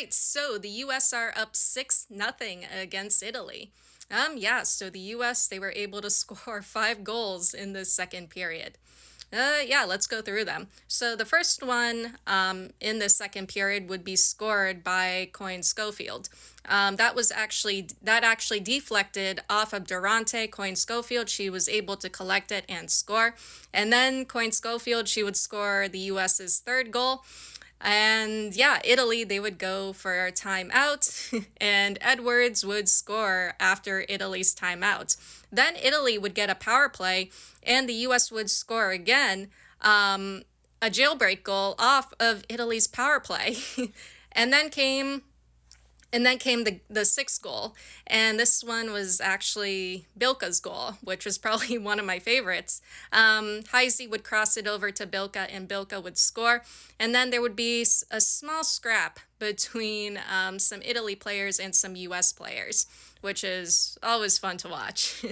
right, so the US are up 6-0 against Italy. So the US, they were able to score 5 goals in the second period. Yeah, let's go through them. So the first one in the second period would be scored by Coin Schofield. That actually deflected off of Durante. Coin Schofield, she was able to collect it and score. And then Coin Schofield, she would score the US's third goal. And yeah, Italy, they would go for a timeout, and Edwards would score after Italy's timeout. Then Italy would get a power play, and the US would score again, a jailbreak goal off of Italy's power play. and then came and then came the sixth goal, and this one was actually Bilka's goal, which was probably one of my favorites. Heisey would cross it over to Bilka, and Bilka would score, and then there would be a small scrap between some Italy players and some U.S. players, which is always fun to watch.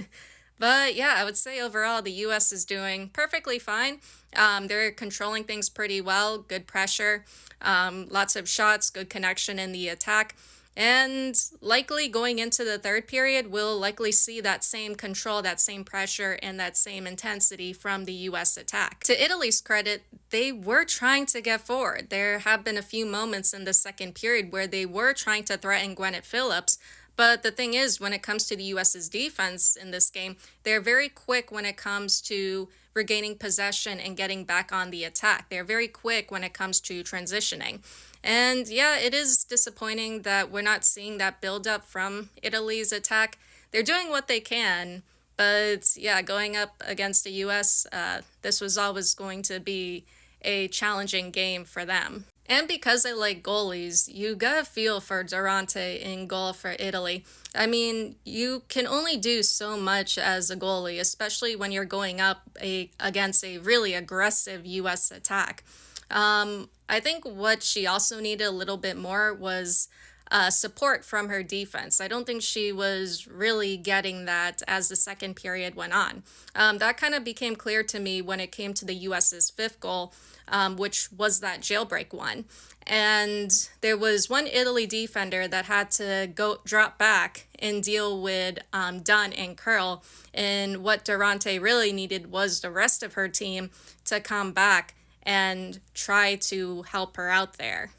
But yeah, I would say overall the US is doing perfectly fine. They're controlling things pretty well, good pressure, lots of shots, good connection in the attack. And likely going into the third period, we'll likely see that same control, that same pressure, and that same intensity from the US attack. To Italy's credit, they were trying to get forward. There have been a few moments in the second period where they were trying to threaten Gwyneth Phillips. But the thing is, when it comes to the US's defense in this game, they're very quick when it comes to regaining possession and getting back on the attack. They're very quick when it comes to transitioning. And yeah, it is disappointing that we're not seeing that build up from Italy's attack. They're doing what they can, but yeah, going up against the US, this was always going to be a challenging game for them. And because I like goalies, you gotta feel for Durante in goal for Italy. I mean, you can only do so much as a goalie, especially when you're going up against a really aggressive US attack. I think what she also needed a little bit more was support from her defense. I don't think she was really getting that as the second period went on. That kind of became clear to me when it came to the US's fifth goal, which was that jailbreak one. And there was one Italy defender that had to go drop back and deal with Dunn and Curl. And what Durante really needed was the rest of her team to come back and try to help her out there.